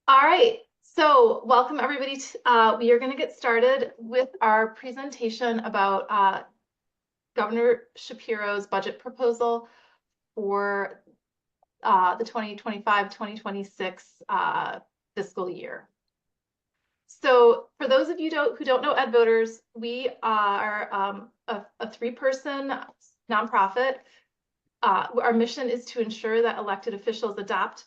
All right, so welcome everybody. We are going to get started with our presentation about Governor Shapiro's budget proposal for the 2025-2026 fiscal year. So for those of you who don't know Ed Voters, we are a three-person nonprofit. Our mission is to ensure that elected officials adopt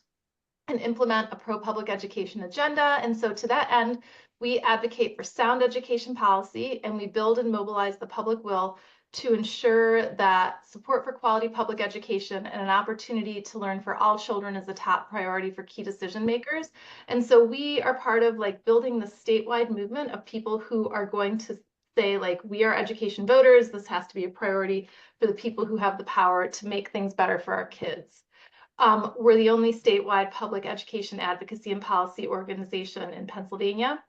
and implement a pro-public education agenda. And so to that end, we advocate for sound education policy, and we build and mobilize the public will to ensure that support for quality public education and an opportunity to learn for all children is a top priority for key decision makers. And so we are part of building the statewide movement of people who are going to say, we are education voters. This has to be a priority for the people who have the power to make things better for our kids. We're the only statewide public education advocacy and policy organization in Pennsylvania.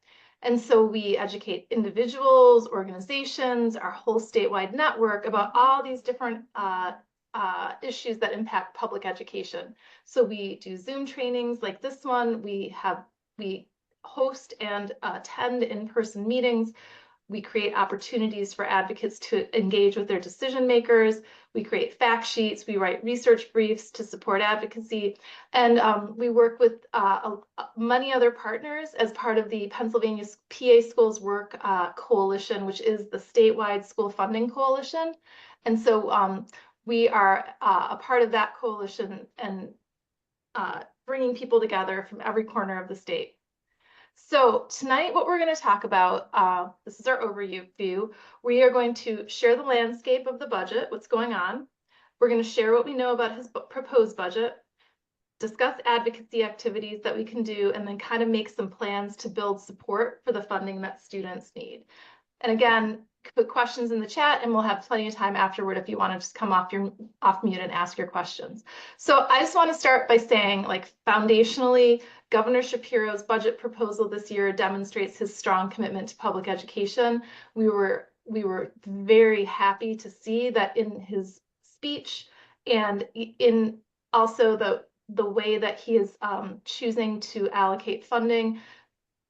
And so we educate individuals, organizations, our whole statewide network about all these different issues that impact public education. So we do Zoom trainings like this one. We host and attend in-person meetings. We create opportunities for advocates to engage with their decision makers. We create fact sheets. We write research briefs to support advocacy. And we work with many other partners as part of the Pennsylvania PA Schools Work Coalition, which is the statewide school funding coalition. And so we are a part of that coalition and bringing people together from every corner of the state. So tonight, what we're going to talk about, this is our overview. We are going to share the landscape of the budget, what's going on. We're going to share what we know about his proposed budget, discuss advocacy activities that we can do, and then kind of make some plans to build support for the funding that students need. And again, put questions in the chat, and we'll have plenty of time afterward if you want to just come off mute and ask your questions. So I just want to start by saying, foundationally, Governor Shapiro's budget proposal this year demonstrates his strong commitment to public education. We were very happy to see that in his speech and in also the way that he is choosing to allocate funding.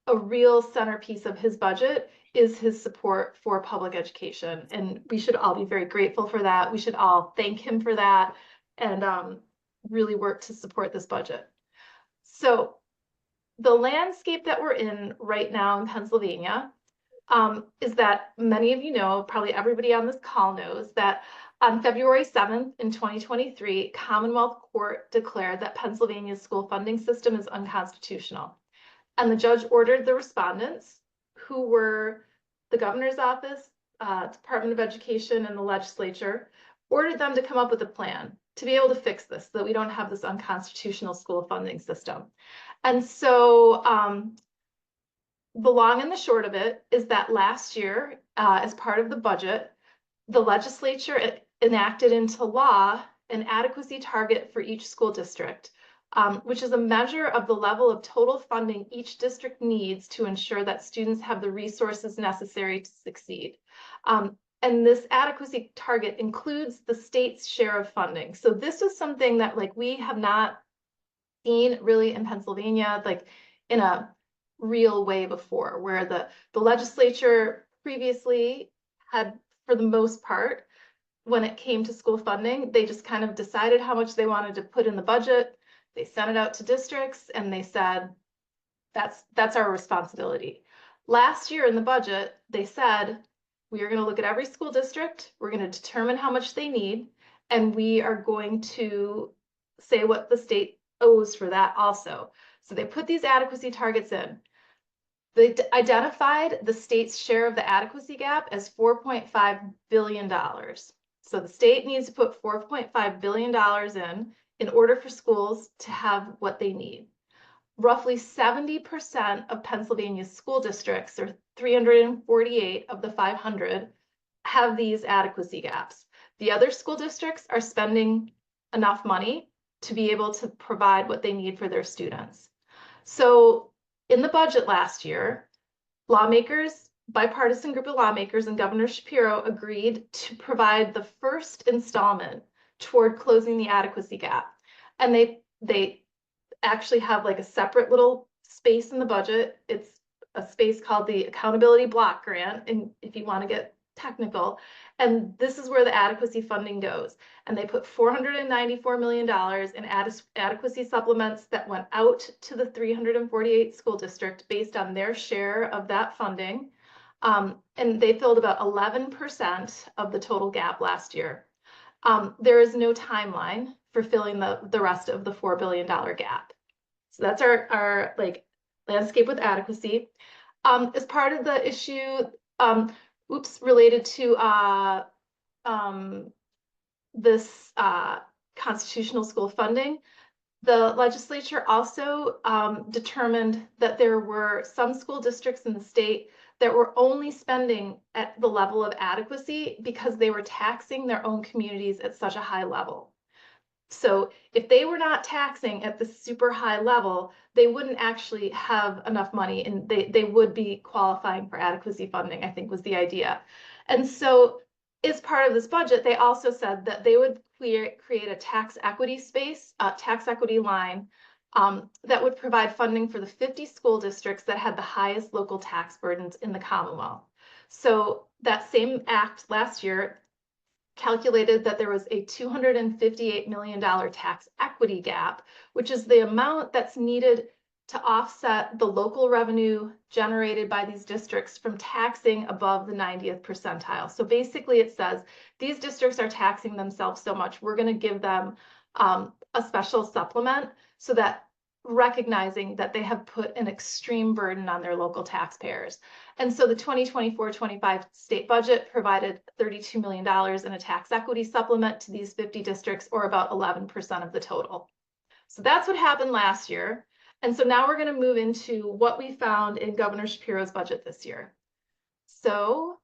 A real centerpiece of his budget is his support for public education. And we should all be very grateful for that. We should all thank him for that and really work to support this budget. So the landscape that we're in right now in Pennsylvania is that many of you know, probably everybody on this call knows, that on February 7th in 2023, Commonwealth Court declared that Pennsylvania's school funding system is unconstitutional. And the judge ordered the respondents, who were the governor's office, Department of Education, and the legislature, ordered them to come up with a plan to be able to fix this, so that we don't have this unconstitutional school funding system. And so the long and the short of it is that last year, as part of the budget, the legislature enacted into law an adequacy target for each school district, which is a measure of the level of total funding each district needs to ensure that students have the resources necessary to succeed. And this adequacy target includes the state's share of funding. So this is something that we have not seen really in Pennsylvania, in a real way before, where the legislature previously had, for the most part, when it came to school funding, they just kind of decided how much they wanted to put in the budget. They sent it out to districts and they said, that's our responsibility. Last year in the budget, they said, we are going to look at every school district, we're going to determine how much they need, and we are going to say what the state owes for that also. So they put these adequacy targets in. They identified the state's share of the adequacy gap as $4.5 billion. So the state needs to put $4.5 billion in order for schools to have what they need. Roughly 70% of Pennsylvania's school districts, or 348 of the 500, have these adequacy gaps. The other school districts are spending enough money to be able to provide what they need for their students. So in the budget last year, bipartisan group of lawmakers and Governor Shapiro agreed to provide the first installment toward closing the adequacy gap. And they actually have a separate little space in the budget. It's a space called the Accountability Block Grant, and if you want to get technical, and this is where the adequacy funding goes. And they put $494 million in adequacy supplements that went out to the 348 school district based on their share of that funding. And they filled about 11% of the total gap last year. There is no timeline for filling the rest of the $4 billion gap. So that's our like landscape with adequacy. As part of the issue, related to this constitutional school funding, the legislature also determined that there were some school districts in the state that were only spending at the level of adequacy because they were taxing their own communities at such a high level. So if they were not taxing at the super high level, they wouldn't actually have enough money, and they would be qualifying for adequacy funding, I think was the idea. And so as part of this budget, they also said that they would create a tax equity space, tax equity line that would provide funding for the 50 school districts that had the highest local tax burdens in the Commonwealth. So that same act last year calculated that there was a $258 million tax equity gap, which is the amount that's needed to offset the local revenue generated by these districts from taxing above the 90th percentile. So basically it says these districts are taxing themselves so much, we're going to give them a special supplement so that recognizing that they have put an extreme burden on their local taxpayers. And so the 2024-25 state budget provided $32 million in a tax equity supplement to these 50 districts, or about 11% of the total. So that's what happened last year. And so now we're going to move into what we found in Governor Shapiro's budget this year. So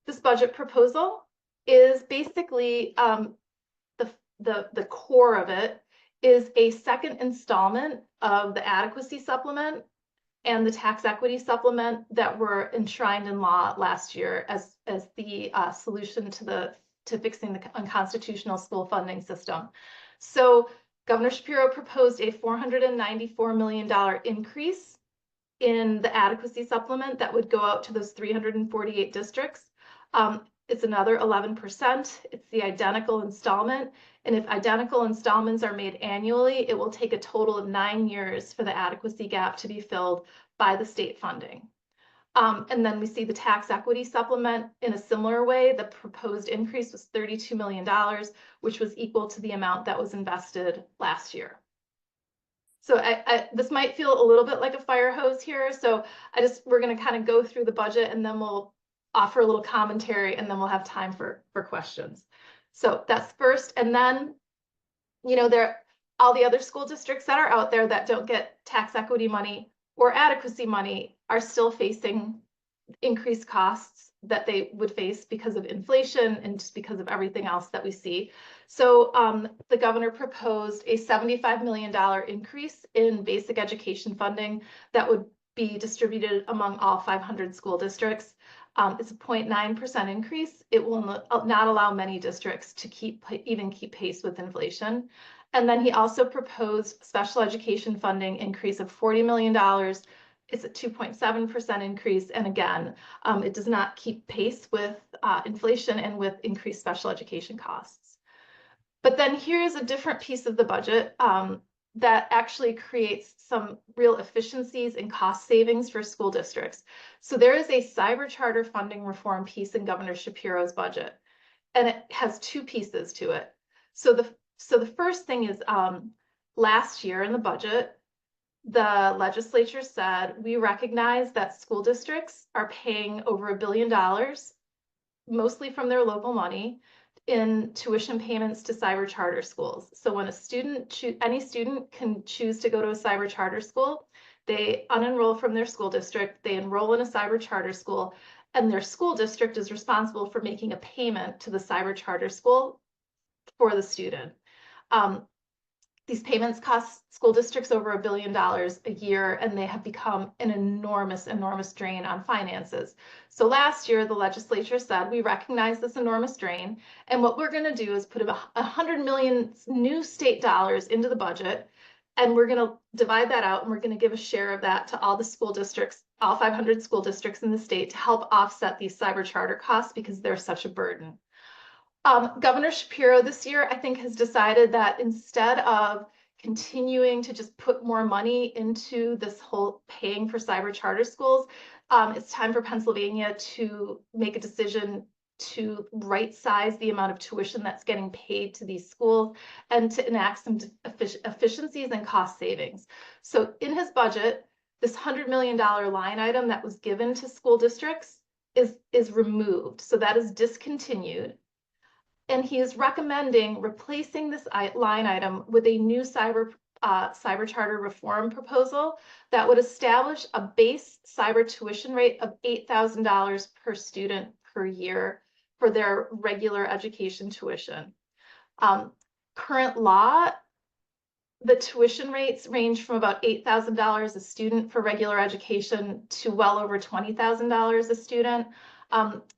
this budget proposal is basically the core of it is a second installment of the adequacy supplement and the tax equity supplement that were enshrined in law last year as the solution to fixing the unconstitutional school funding system. So Governor Shapiro proposed a $494 million increase in the adequacy supplement that would go out to those 348 districts. It's another 11%. It's the identical installment. And if identical installments are made annually, it will take a total of 9 years for the adequacy gap to be filled by the state funding. And then we see the tax equity supplement in a similar way. The proposed increase was $32 million, which was equal to the amount that was invested last year. So this might feel a little bit like a fire hose here. So we're going to kind of go through the budget, and then we'll offer a little commentary, and then we'll have time for questions. So that's first. And then, all the other school districts that are out there that don't get tax equity money or adequacy money are still facing increased costs that they would face because of inflation and just because of everything else that we see. So the governor proposed a $75 million increase in basic education funding that would be distributed among all 500 school districts. It's a 0.9% increase. It will not allow many districts to even keep pace with inflation. And then he also proposed special education funding increase of $40 million. It's a 2.7% increase. And again, it does not keep pace with inflation and with increased special education costs. But then here's a different piece of the budget that actually creates some real efficiencies and cost savings for school districts. So there is a cyber charter funding reform piece in Governor Shapiro's budget, and it has two pieces to it. So the first thing is last year in the budget, the legislature said, we recognize that school districts are paying over $1 billion, mostly from their local money, in tuition payments to cyber charter schools. So when any student can choose to go to a cyber charter school, they unenroll from their school district, they enroll in a cyber charter school, and their school district is responsible for making a payment to the cyber charter school for the student. These payments cost school districts over $1 billion a year, and they have become an enormous, enormous drain on finances. So last year, the legislature said, we recognize this enormous drain, and what we're going to do is put $100 million new state dollars into the budget And we're going to divide that out, and we're going to give a share of that to all the school districts, all 500 school districts in the state, to help offset these cyber charter costs because they're such a burden. Governor Shapiro this year, I think, has decided that instead of continuing to just put more money into this whole paying for cyber charter schools, it's time for Pennsylvania to make a decision to right size the amount of tuition that's getting paid to these schools and to enact some efficiencies and cost savings. So in his budget, this $100 million line item that was given to school districts is removed. So that is discontinued. And he is recommending replacing this line item with a new cyber charter reform proposal that would establish a base cyber tuition rate of $8,000 per student per year for their regular education tuition. Current law, the tuition rates range from about $8,000 a student for regular education to well over $20,000 a student.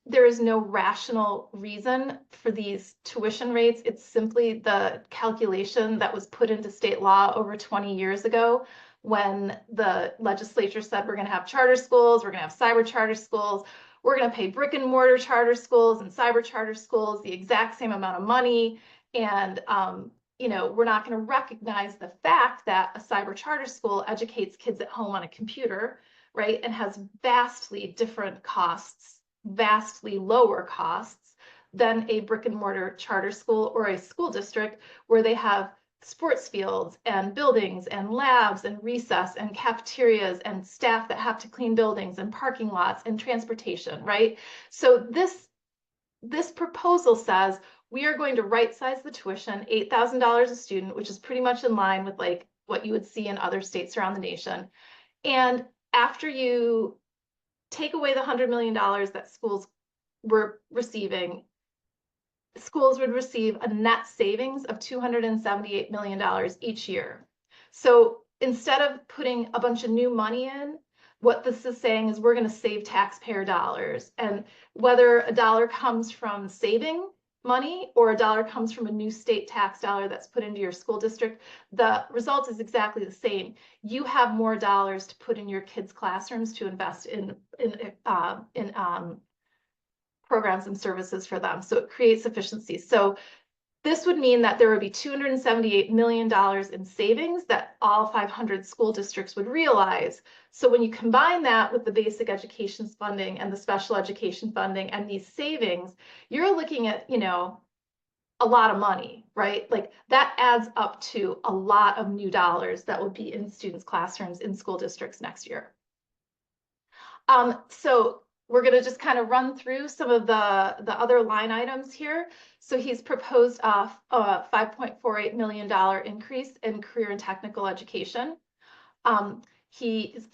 There is no rational reason for these tuition rates. It's simply the calculation that was put into state law over 20 years ago when the legislature said we're going to have charter schools, we're going to have cyber charter schools, we're going to pay brick and mortar charter schools and cyber charter schools the exact same amount of money. And we're not going to recognize the fact that a cyber charter school educates kids at home on a computer, right, and has vastly different costs, vastly lower costs than a brick and mortar charter school or a school district where they have sports fields and buildings and labs and recess and cafeterias and staff that have to clean buildings and parking lots and transportation, right? So this proposal says we are going to right size the tuition, $8,000 a student, which is pretty much in line with like what you would see in other states around the nation. And after you take away the $100 million that schools were receiving, schools would receive a net savings of $278 million each year. So instead of putting a bunch of new money in, what this is saying is we're going to save taxpayer dollars. And whether a dollar comes from saving money or a dollar comes from a new state tax dollar that's put into your school district, the result is exactly the same. You have more dollars to put in your kids' classrooms to invest in programs and services for them. So it creates efficiencies. So this would mean that there would be $278 million in savings that all 500 school districts would realize. So when you combine that with the basic education funding and the special education funding and these savings, you're looking at, a lot of money, right? Like that adds up to a lot of new dollars that will be in students' classrooms in school districts next year. So we're going to just kind of run through some of the other line items here. So he's proposed a $5.48 million increase in career and technical education. He's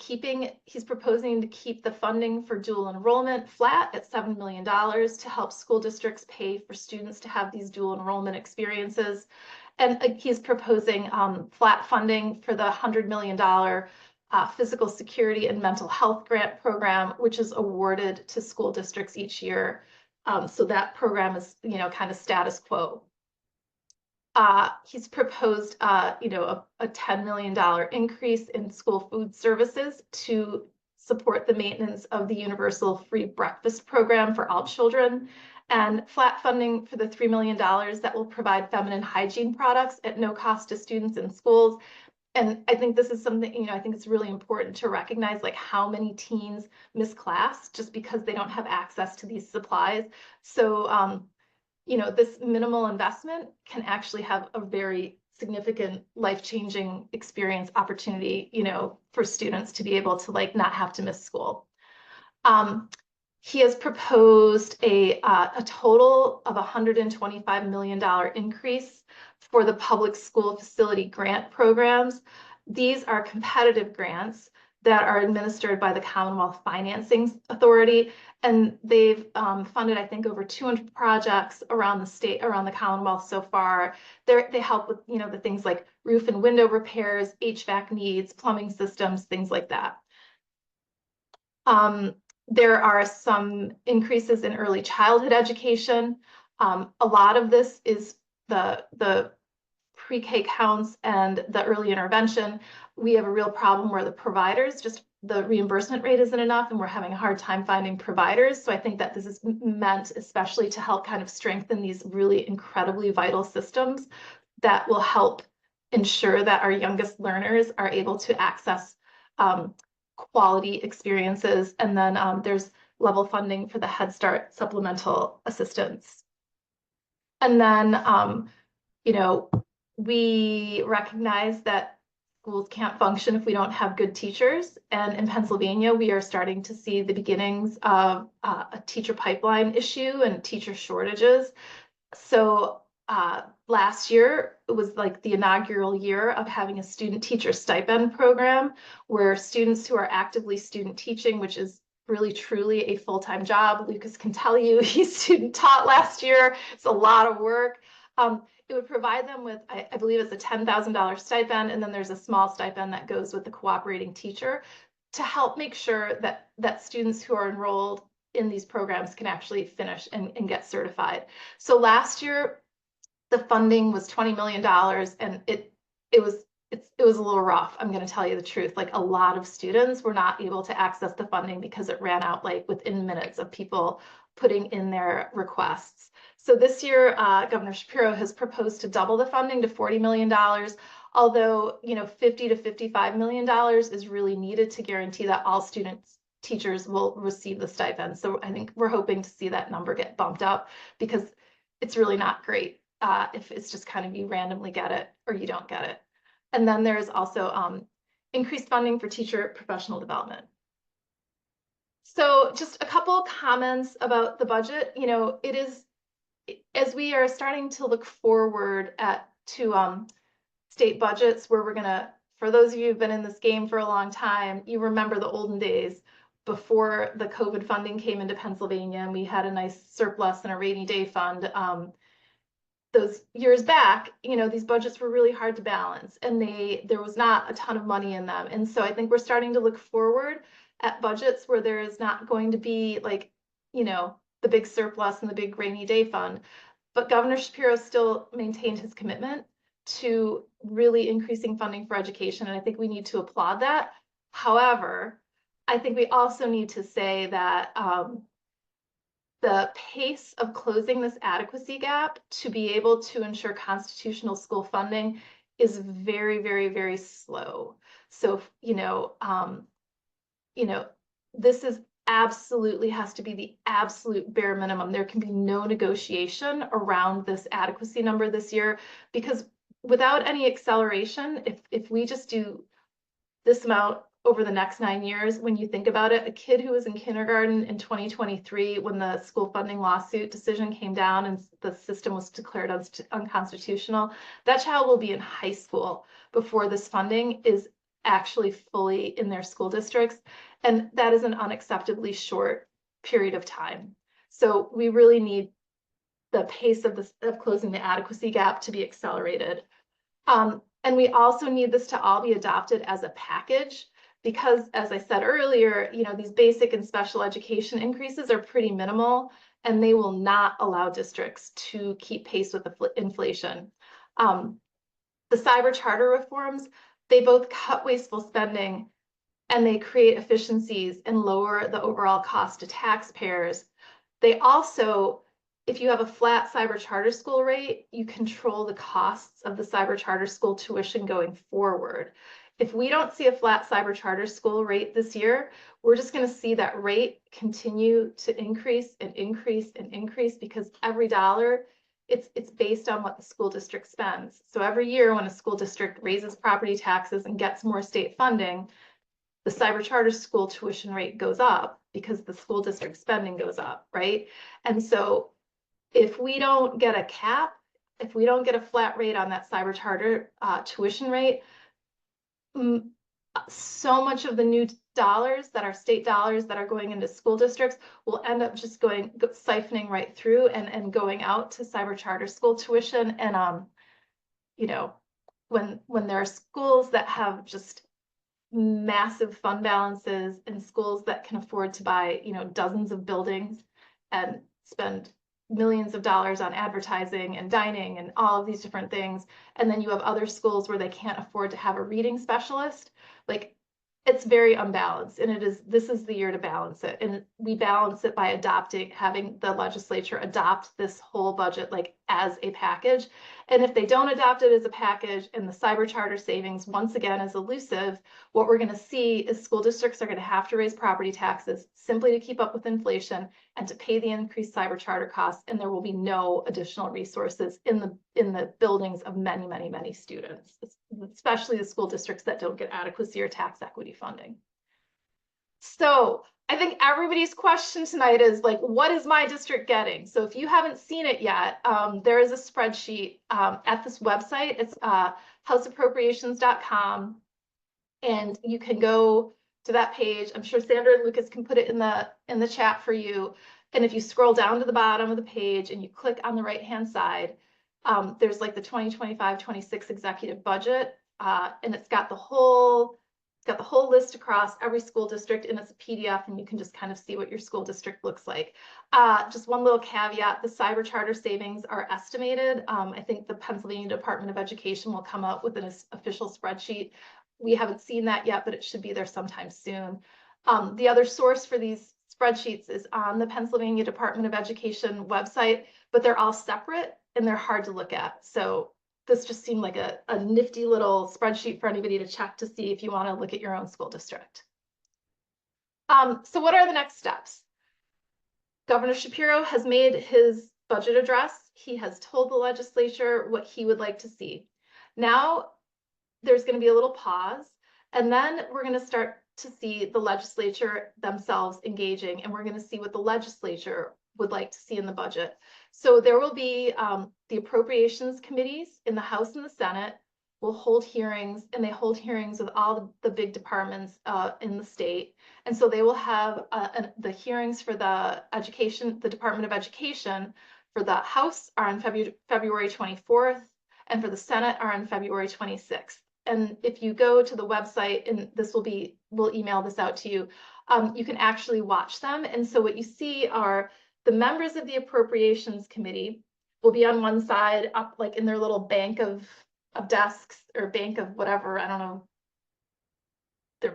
proposing to keep the funding for dual enrollment flat at $7 million to help school districts pay for students to have these dual enrollment experiences. And he's proposing flat funding for the $100 million physical security and mental health grant program, which is awarded to school districts each year. So that program is, kind of status quo. He's proposed, a $10 million increase in school food services to support the maintenance of the universal free breakfast program for all children, and flat funding for the $3 million that will provide feminine hygiene products at no cost to students in schools. And I think this is something, I think it's really important to recognize like how many teens miss class just because they don't have access to these supplies. So, this minimal investment can actually have a very significant life-changing experience opportunity, for students to be able to like not have to miss school. He has proposed a total of $125 million increase for the public school facility grant programs. These are competitive grants that are administered by the Commonwealth Financing Authority, and they've funded, I think, over 200 projects around the state, around the Commonwealth so far. They help with, the things like roof and window repairs, HVAC needs, plumbing systems, things like that. There are some increases in early childhood education. A lot of this is the pre-K counts and the early intervention, we have a real problem where the providers, just the reimbursement rate isn't enough, and we're having a hard time finding providers. So I think that this is meant especially to help kind of strengthen these really incredibly vital systems that will help ensure that our youngest learners are able to access quality experiences. And then there's level funding for the Head Start supplemental assistance. And then, you know, we recognize that schools can't function if we don't have good teachers. And in Pennsylvania, we are starting to see the beginnings of a teacher pipeline issue and teacher shortages. So last year, it was like the inaugural year of having a student teacher stipend program where students who are actively student teaching, which is really truly a full-time job. Lucas can tell you he student taught last year. It's a lot of work. It would provide them with, I believe it's a $10,000 stipend, and then there's a small stipend that goes with the cooperating teacher to help make sure that students who are enrolled in these programs can actually finish and get certified. So last year, the funding was $20 million, and it was a little rough. I'm going to tell you the truth. Like, a lot of students were not able to access the funding because it ran out like within minutes of people putting in their requests. So this year, Governor Shapiro has proposed to double the funding to $40 million, although, you know, $50 to $55 million is really needed to guarantee that all teachers will receive the stipend. So I think we're hoping to see that number get bumped up, because it's really not great if it's just kind of you randomly get it or you don't get it. And then there's also increased funding for teacher professional development. So just a couple comments about the budget. You know, it is, as we are starting to look forward to state budgets, where we're gonna, for those of you who've been in this game for a long time, you remember the olden days before the COVID funding came into Pennsylvania, and we had a nice surplus and a rainy day fund. Those years back, you know, these budgets were really hard to balance, and there was not a ton of money in them. And so I think we're starting to look forward at budgets where there is not going to be, like, you know, the big surplus and the big rainy day fund. But Governor Shapiro still maintained his commitment to really increasing funding for education, and I think we need to applaud that. However, I think we also need to say that the pace of closing this adequacy gap to be able to ensure constitutional school funding is very, very, very slow. So, you know, this is absolutely has to be the absolute bare minimum. There can be no negotiation around this adequacy number this year, because without any acceleration, if we just do this amount over the next 9 years, when you think about it, a kid who was in kindergarten in 2023, when the school funding lawsuit decision came down and the system was declared unconstitutional, that child will be in high school before this funding is actually fully in their school districts. And that is an unacceptably short period of time. So we really need the pace of closing the adequacy gap to be accelerated. And we also need this to all be adopted as a package, because, as I said earlier, you know, these basic and special education increases are pretty minimal, and they will not allow districts to keep pace with the inflation. The cyber charter reforms, they both cut wasteful spending, and they create efficiencies and lower the overall cost to taxpayers. They also, if you have a flat cyber charter school rate, you control the costs of the cyber charter school tuition going forward. If we don't see a flat cyber charter school rate this year, we're just going to see that rate continue to increase and increase and increase, because every dollar, it's based on what the school district spends. So every year when a school district raises property taxes and gets more state funding, the cyber charter school tuition rate goes up because the school district spending goes up, right? And so if we don't get a cap, if we don't get a flat rate on that cyber charter tuition rate, so much of the new dollars that are state dollars that are going into school districts will end up just siphoning right through and going out to cyber charter school tuition. And you know, when there are schools that have just massive fund balances and schools that can afford to buy, you know, dozens of buildings and spend millions of dollars on advertising and dining and all of these different things. And then you have other schools where they can't afford to have a reading specialist. Like, it's very unbalanced, and this is the year to balance it. And we balance it by having the legislature adopt this whole budget like as a package. And if they don't adopt it as a package and the cyber charter savings once again is elusive, what we're going to see is school districts are going to have to raise property taxes simply to keep up with inflation and to pay the increased cyber charter costs, and there will be no additional resources in the buildings of many, many, many students, especially the school districts that don't get adequacy or tax equity funding. So I think everybody's question tonight is like, what is my district getting? So if you haven't seen it yet, there is a spreadsheet at this website. It's houseappropriations.com, and you can go to that page. I'm sure Sandra and Lucas can put it in the chat for you. And if you scroll down to the bottom of the page and you click on the right-hand side, there's like the 2025-26 executive budget, and it's got the whole list across every school district, and it's a PDF, and you can just kind of see what your school district looks like. Just one little caveat, the cyber charter savings are estimated. I think the Pennsylvania Department of Education will come up with an official spreadsheet. We haven't seen that yet, but it should be there sometime soon. The other source for these spreadsheets is on the Pennsylvania Department of Education website, but they're all separate and they're hard to look at. So this just seemed like a nifty little spreadsheet for anybody to check to see if you want to look at your own school district. So what are the next steps? Governor Shapiro has made his budget address. He has told the legislature what he would like to see. Now there's going to be a little pause, and then we're going to start to see the legislature themselves engaging, and we're going to see what the legislature would like to see in the budget. So there will be the appropriations committees in the House and the Senate will hold hearings, and they hold hearings with all the big departments in the state. And so they will have the hearings for the Department of Education for the House are on February 24th, and for the Senate are on February 26th. And if you go to the website, and we'll email this out to you, you can actually watch them. And so what you see are the members of the Appropriations Committee will be on one side up like in their little bank of desks, or bank of whatever, I don't know, their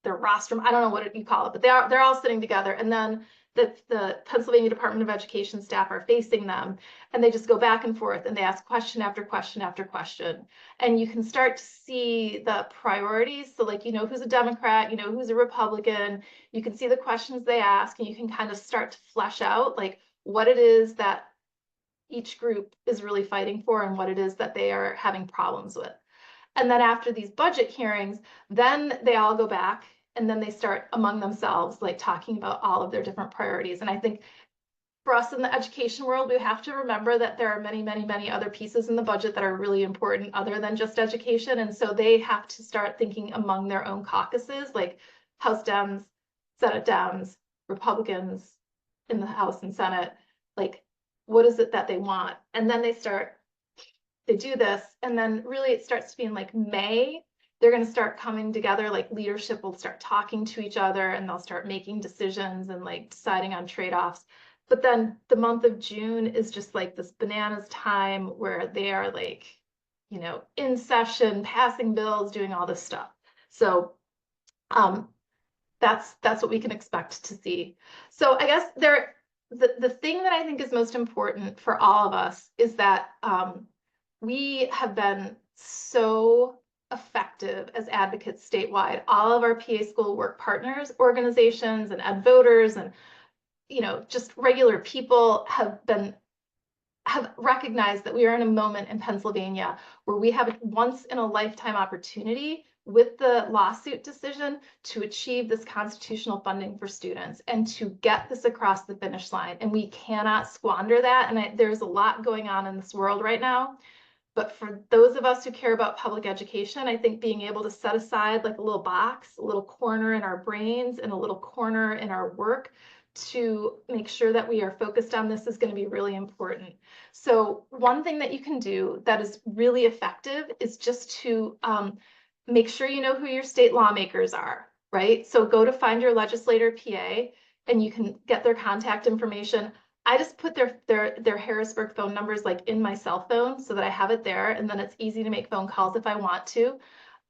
rostrum, I don't know what you call it, but they're all sitting together. And then the Pennsylvania Department of Education staff are facing them, and they just go back and forth, and they ask question after question after question. And you can start to see the priorities. So like, you know, who's a Democrat, you know, who's a Republican, you can see the questions they ask, and you can kind of start to flesh out like what it is that each group is really fighting for and what it is that they are having problems with. And then after these budget hearings, then they all go back, and then they start among themselves, like talking about all of their different priorities. And I think for us in the education world, we have to remember that there are many, many, many other pieces in the budget that are really important other than just education. And so they have to start thinking among their own caucuses, like House Dems, Senate Dems, Republicans in the House and Senate, like what is it that they want? And then they do this, and then really it starts to be in like May, they're going to start coming together, like leadership will start talking to each other, and they'll start making decisions and like deciding on trade-offs. But then the month of June is just like this bananas time where they are like, you know, in session, passing bills, doing all this stuff. So that's what we can expect to see. So I guess the thing that I think is most important for all of us is that we have been so effective as advocates statewide. All of our PA school work partners, organizations, and ed voters, and you know, just regular people have recognized that we are in a moment in Pennsylvania where we have a once in a lifetime opportunity with the lawsuit decision to achieve this constitutional funding for students and to get this across the finish line. And we cannot squander that. And there's a lot going on in this world right now. But for those of us who care about public education, I think being able to set aside like a little box, a little corner in our brains and a little corner in our work to make sure that we are focused on this is going to be really important. So one thing that you can do that is really effective is just to make sure you know who your state lawmakers are, right? So go to Find Your Legislator PA, and you can get their contact information. I just put their Harrisburg phone numbers like in my cell phone so that I have it there, and then it's easy to make phone calls if I want to.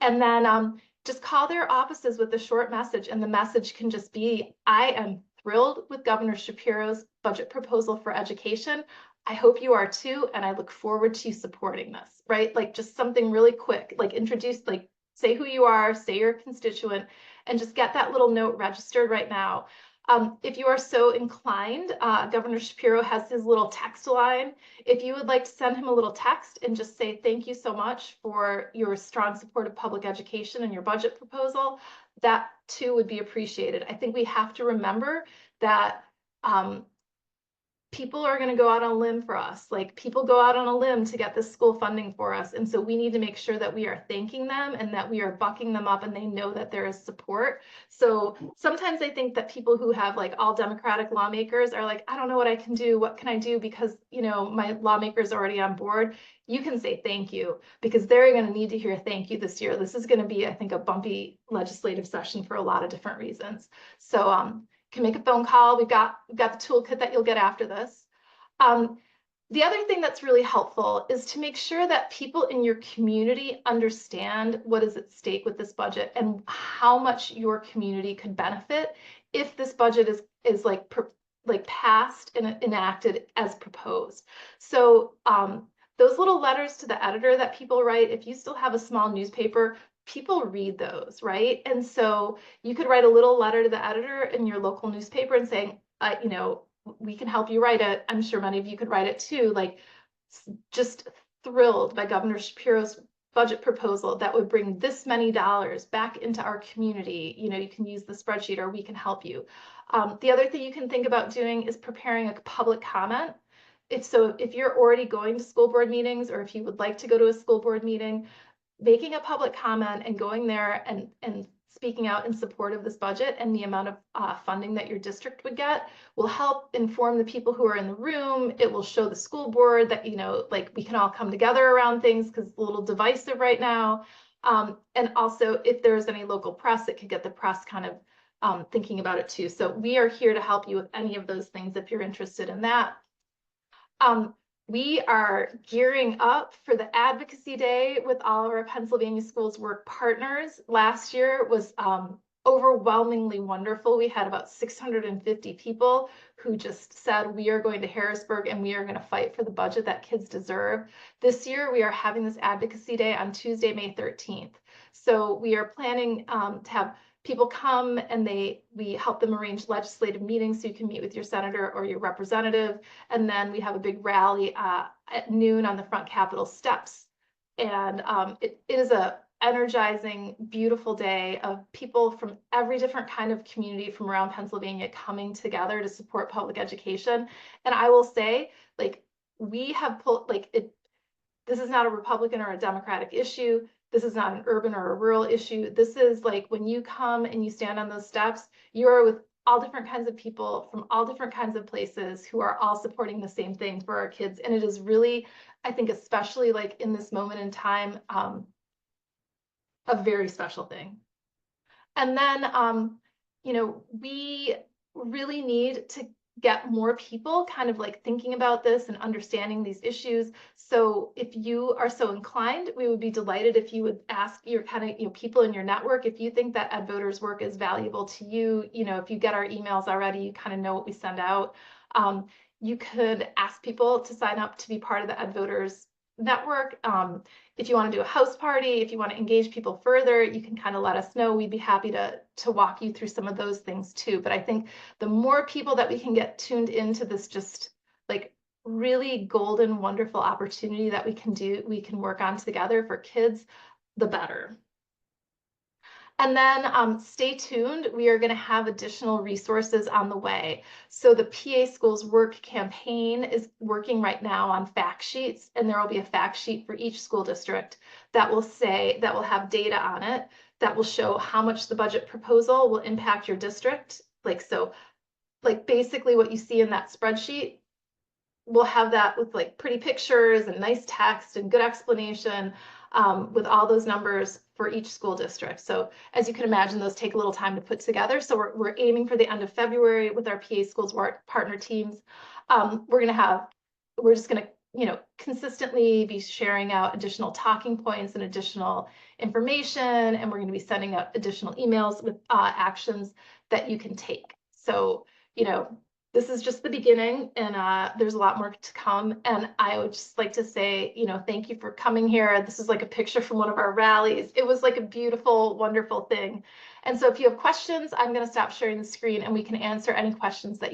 And then just call their offices with a short message, and the message can just be, I am thrilled with Governor Shapiro's budget proposal for education. I hope you are too, and I look forward to supporting this, right? Like just something really quick, like introduce, like say who you are, say you're a constituent, and just get that little note registered right now. If you are so inclined, Governor Shapiro has his little text line. If you would like to send him a little text and just say thank you so much for your strong support of public education and your budget proposal, that too would be appreciated. I think we have to remember that people are going to go out on a limb for us. Like people go out on a limb to get this school funding for us. And so we need to make sure that we are thanking them and that we are bucking them up and they know that there is support. So sometimes I think that people who have like all Democratic lawmakers are like, I don't know what I can do. What can I do? Because, you know, my lawmaker's already on board. You can say thank you because they're going to need to hear thank you this year. This is going to be, I think, a bumpy legislative session for a lot of different reasons. So, can make a phone call. We've got the toolkit that you'll get after this. The other thing that's really helpful is to make sure that people in your community understand what is at stake with this budget and how much your community could benefit if this budget is like passed and enacted as proposed. So those little letters to the editor that people write, if you still have a small newspaper, people read those, right? And so you could write a little letter to the editor in your local newspaper and saying, you know, we can help you write it. I'm sure many of you could write it too. Like, just thrilled by Governor Shapiro's budget proposal that would bring this many dollars back into our community. You know, you can use the spreadsheet or we can help you. The other thing you can think about doing is preparing a public comment. If you're already going to school board meetings or if you would like to go to a school board meeting, making a public comment and going there and speaking out in support of this budget and the amount of funding that your district would get will help inform the people who are in the room. It will show the school board that, you know, like we can all come together around things because it's a little divisive right now. And also if there's any local press, it could get the press kind of thinking about it too. So we are here to help you with any of those things if you're interested in that. We are gearing up for the Advocacy Day with all of our Pennsylvania Schools Work partners. Last year was overwhelmingly wonderful. We had about 650 people who just said, we are going to Harrisburg and we are going to fight for the budget that kids deserve. This year, we are having this Advocacy Day on Tuesday, May 13th. So we are planning to have people come and we help them arrange legislative meetings so you can meet with your senator or your representative. And then we have a big rally at noon on the front Capitol steps. And it is a energizing, beautiful day of people from every different kind of community from around Pennsylvania coming together to support public education. And I will say, like, we have pulled, like, this is not a Republican or a Democratic issue. This is not an urban or a rural issue. This is like when you come and you stand on those steps, you're with all different kinds of people from all different kinds of places who are all supporting the same thing for our kids. And it is really, I think, especially like in this moment in time, a very special thing. And then, you know, we really need to get more people kind of like thinking about this and understanding these issues. So if you are so inclined, we would be delighted if you would ask your kind of, you know, people in your network, if you think that Ed Voters work is valuable to you, you know, if you get our emails already, you kind of know what we send out. You could ask people to sign up to be part of the Ed Voters network. If you want to do a house party, if you want to engage people further, you can kind of let us know. We'd be happy to walk you through some of those things too. But I think the more people that we can get tuned into this just like really golden, wonderful opportunity that we can work on together for kids, the better. And then stay tuned. We are going to have additional resources on the way. So the PA Schools Work campaign is working right now on fact sheets, and there will be a fact sheet for each school district that will have data on it that will show how much the budget proposal will impact your district. Like basically what you see in that spreadsheet we'll have that with like pretty pictures and nice text and good explanation with all those numbers for each school district. So as you can imagine, those take a little time to put together. So we're aiming for the end of February with our PA schools partner teams. We're just gonna, consistently be sharing out additional talking points and additional information, and we're going to be sending out additional emails with actions that you can take. So, this is just the beginning, and there's a lot more to come. And I would just like to say, thank you for coming here. This is like a picture from one of our rallies. It was like a beautiful, wonderful thing. And so if you have questions, I'm going to stop sharing the screen and we can answer any questions that you have.